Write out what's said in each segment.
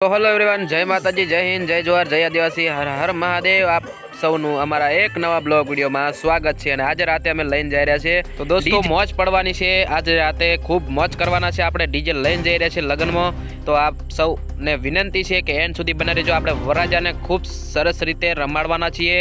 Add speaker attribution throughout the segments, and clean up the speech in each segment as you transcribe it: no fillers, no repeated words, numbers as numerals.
Speaker 1: તો hello everyone, જય માતાજી, જય હિન્દ, જય જોહાર, જય આદિવાસી, હર હર મહાદેવ। આપ સૌનું અમારા એક નવા બ્લોગ વિડીયોમાં સ્વાગત છે। અને આજે રાતે અમે લઈને જઈ રહ્યા છીએ તો દોસ્તો મોજ પડવાની છે। આજે રાતે ખૂબ મોજ કરવાના છે। આપણે ડીજે લઈને જઈ રહ્યા છીએ લગ્નમાં। તો આપ સૌને વિનંતી છે કે એન્ડ સુધી બના રહેજો। આપણે વરરાજાને ખૂબ સરસ રીતે રમાડવાના છીએ,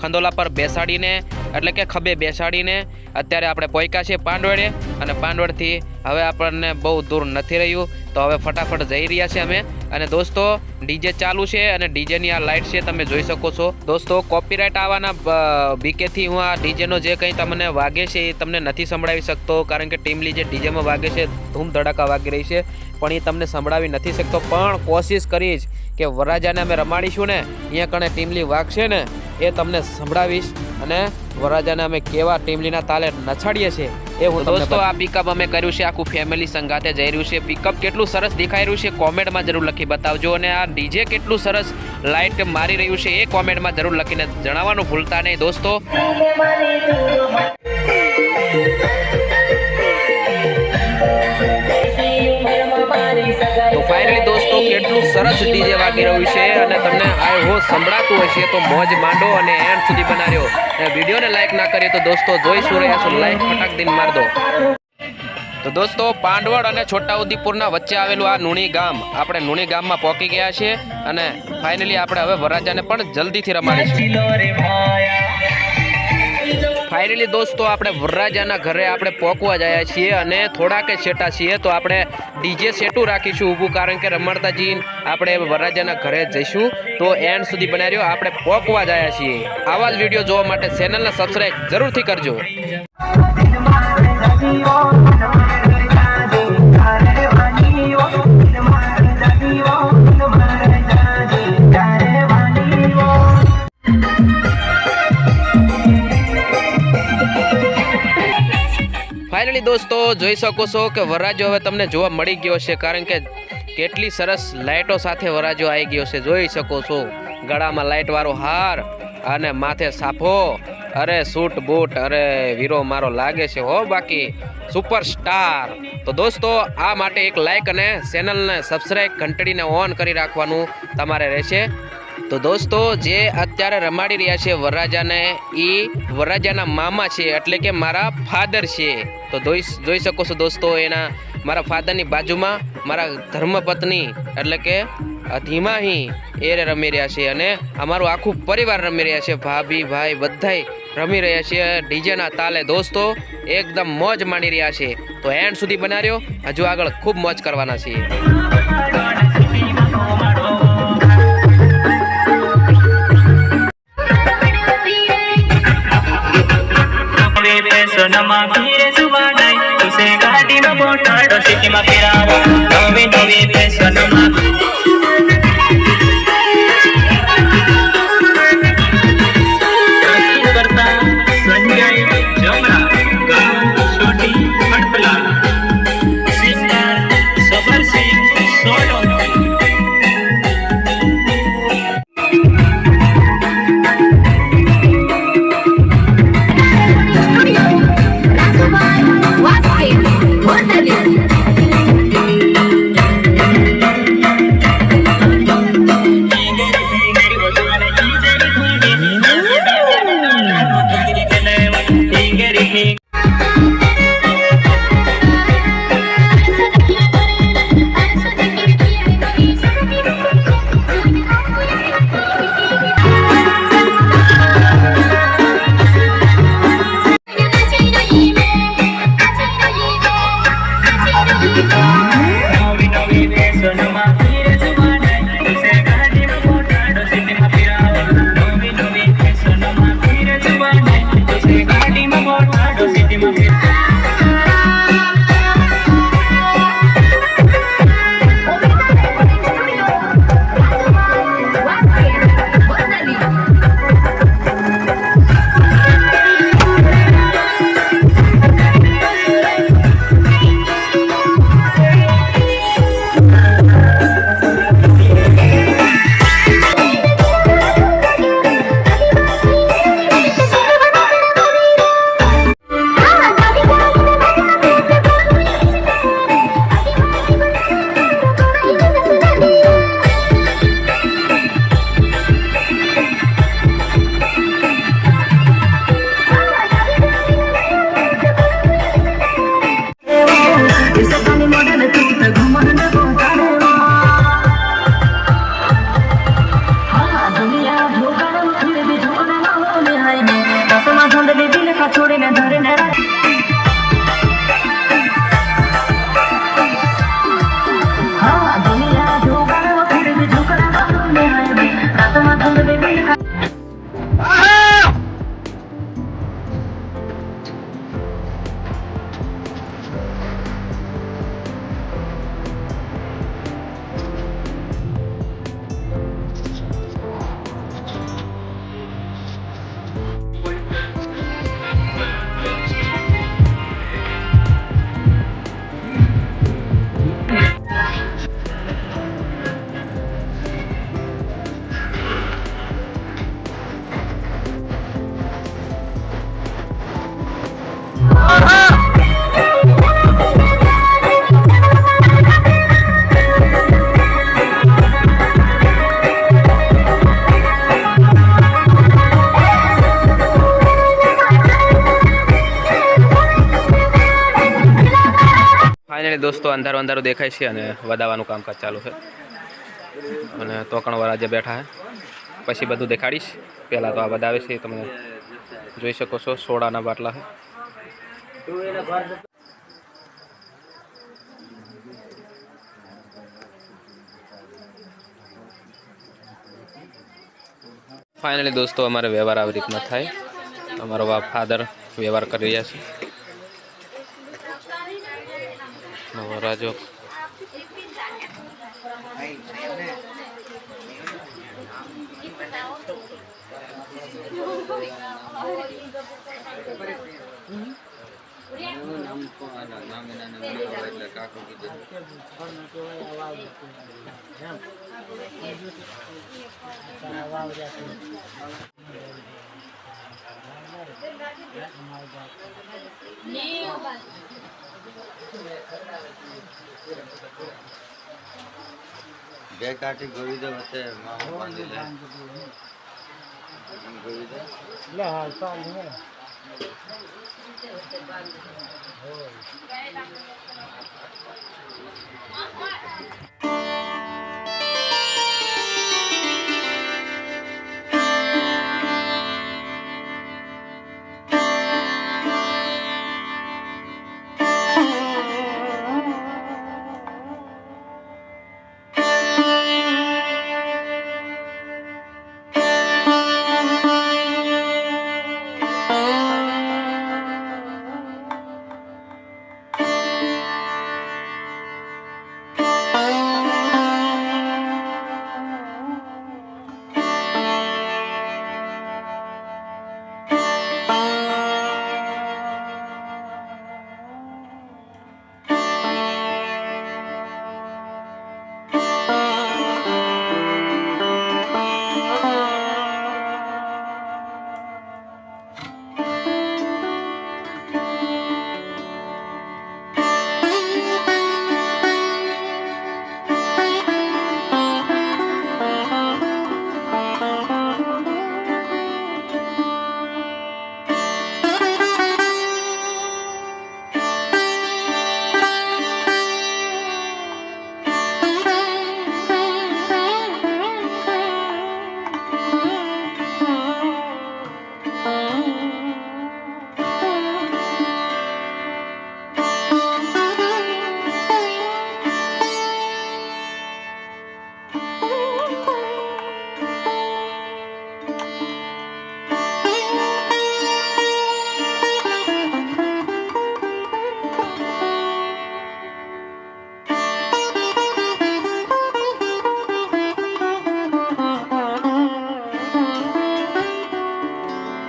Speaker 1: ખંડોલા પર બેસાડીને, એટલે કે ખભે બેસાડીને। અત્યારે આપણે પહોંચ્યા છીએ પાંડવડે, અને પાંડવડથી હવે આપણને બહુ દૂર નથી રહ્યું, તો હવે ફટાફટ જઈ રહ્યા છીએ અમે। અને દોસ્તો ડીજે ચાલુ છે, અને ડીજેની આ લાઇટ છે, તમે જોઈ શકો છો। દોસ્તો કોપીરાઇટ આવવાના બીકેથી હું આ ડીજેનો જે કંઈ તમને વાગે છે એ તમને નથી સંભળાવી શકતો, કારણ કે ટીમલી જે ડીજેમાં વાગે છે ધૂમ ધડાકા વાગી રહી છે, પણ એ તમને સંભળાવી નથી શકતો। પણ કોશિશ કરીશ કે વરરાજાને અમે રમાડીશું ને, અહીંયા કણે ટીમલી વાગશે ને એ તમને સંભળાવીશ, અને વરરાજાને અમે કેવા ટીમલીના તાલે નચાડીએ છીએ એ હું દોસ્તો આ પિકઅપ અમે કર્યું છે, આખું ફેમિલી સંગાતે જઈ રહ્યું છે। પિકઅપ કેટલું સરસ દેખાઈ રહ્યું છે કોમેન્ટમાં જરૂર લખી બતાવજો, અને આ ડીજે કેટલું સરસ લાઇટ મારી રહ્યું છે એ કોમેન્ટમાં જરૂર લખીને જણાવવાનું ભૂલતા નહીં દોસ્તો। તો ફાઇનલી દોસ્તો કેટલું સરસ ડીજે વાગી રહ્યું છે, અને તમને આ હો સંભળાતું હશે તો મોજ માંડો અને એન્ડ સુધી બનાવ્યો। વિડીયોને લાઈક ના કરીએ તો દોસ્તો જોઈશું રહ્યા છો, લાઈક ફટાક દિન માર દો। તો દોસ્તો પાંડવડ અને છોટાઉદેપુરના વચ્ચે આવેલું આ નુણી ગામ, આપણે નુણી ગામમાં પહોંચી ગયા છે, અને ફાઇનલી આપણે હવે વરરાજાને પણ જલ્દીથી રમાડીશું। ફાઇનલી દોસ્તો આપણે વરરાજાના ઘરે આપણે પહોંચવા જાય છીએ, અને થોડાક છેટા છીએ તો આપણે ડીજે સેટું રાખીશું ઊભું, કારણ કે રમાડતા જઈને આપણે વરરાજાના ઘરે જઈશું। તો એન્ડ સુધી બનાવી રહ્યો, આપણે પહોંચવા જાય છીએ। આવા જ વિડીયો જોવા માટે ચેનલને સબસ્ક્રાઇબ જરૂરથી કરજો। ફાઇનલી દોસ્તો જોઈ શકો છો કે વરરાજો હવે તમને જોવા મળી ગયો છે, કારણ કે કેટલી સરસ લાઇટો સાથે વરરાજો આવી ગયો છે, જોઈ શકો છો। ગળામાં લાઇટ વાળો હાર અને માથે સાફો, અરે સૂટ બૂટ, અરે વીરો મારો લાગે છે હો, બાકી સુપરસ્ટાર। તો દોસ્તો આ માટે એક લાઇક અને ચેનલને સબસ્ક્રાઇબ ઘંટડીને ઓન કરી રાખવાનું તમારે રહેશે। તો દોસ્તો જે અત્યારે રમાડી રહ્યા છે વરરાજાને, એ વરરાજાના મામા છે, એટલે કે મારા ફાધર છે। તો જોઈ શકો છો દોસ્તો, એના મારા ફાધરની બાજુમાં મારા ધર્મપત્ની એટલે કે ધીમાહી એ રમી રહ્યા છે, અને અમારું આખું પરિવાર રમી રહ્યા છે, ભાભી ભાઈ બધાય રમી રહ્યા છે ડીજેના તાલે। દોસ્તો એકદમ મોજ માંડી રહ્યા છે, તો એન્ડ સુધી બનાવ્યો, હજુ આગળ ખૂબ મોજ કરવાના છીએ।
Speaker 2: સોનામાં ફીરે સુવાડાય તુસે ગાડીમાં બોટાડો સિટીમાં ફેરાવો નવી નવી ફેશનમાં કરતા સંજય જમરા ગામ છોટી પટપલા સિંગર સબરસિંહ સોલંકી।
Speaker 1: દોસ્તો અંધારું અંધારું દેખાય છે અને વધાવાનું કામકાજ ચાલુ છે અને તોકણવાળા જે બેઠા છે પછી બધું દેખાડીશ. પહેલાં તો આ વધાવે છે, તમે જોઈ શકો છો. સોડાના બાટલા છે. ફાઇનલી દોસ્તો અમારે વ્યવહાર આવી રીતના થાય. અમારો ફાધર વ્યવહાર કરી રહ્યા છે. રાજો
Speaker 3: બે કાઠી ગોવી દો વચ્ચે મામો બાંધી લે હાલ પાણી હે
Speaker 2: Thank